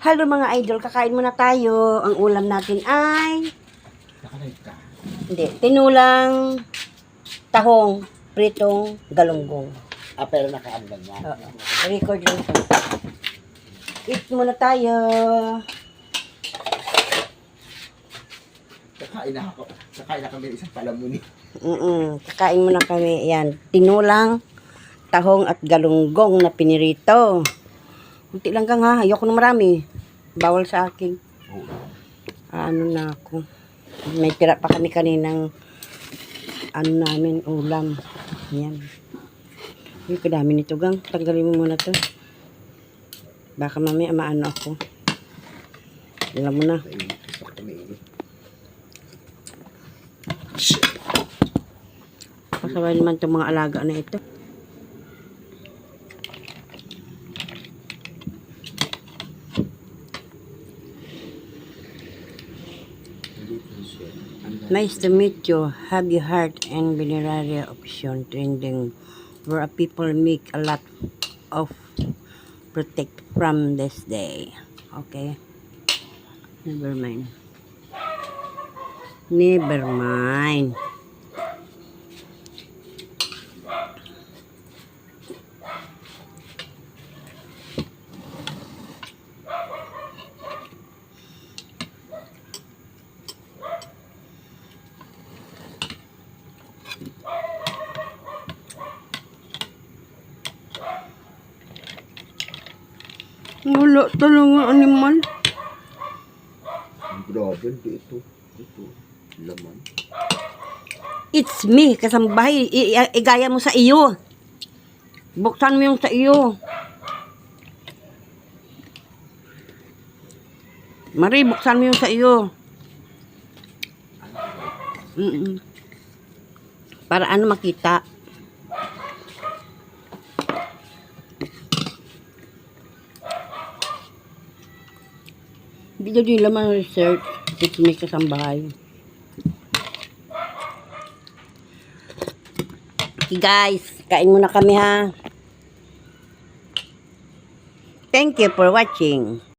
Hello mga idol, kakain muna tayo. Ang ulam natin ay hindi, tinulang tahong, pritong galunggong. Pero nakaamban niya. Record lang ito. Eat muna tayo. Kakain na kami isang palamuni. Kakain muna kami. Yan, tinulang tahong at galunggong na pinirito. Kunti lang kang ha, ayoko na marami. Bawal sa akin. Ano na ako. May tira pa kami kaninang namin, ulam. Yan. Uy, kadami nito gang. Tanggalin mo muna to. Baka mamaya maano ako. Alam mo na. Pasaway naman itong mga alaga na ito. Nice to meet you. Have you heard and Veneraria option trending where a people make a lot of protect from this day. Okay. Never mind. Never mind. Wala talaga animal. Grabe, ito. Laman. It's me, kasambahay. Igaya mo sa iyo. Buksan mo yung sa iyo. Mari, buksan mo yung sa iyo. Para ano makita. Hindi jadi laman research. It's me kasambahay. Okay guys, kain muna kami ha. Thank you for watching.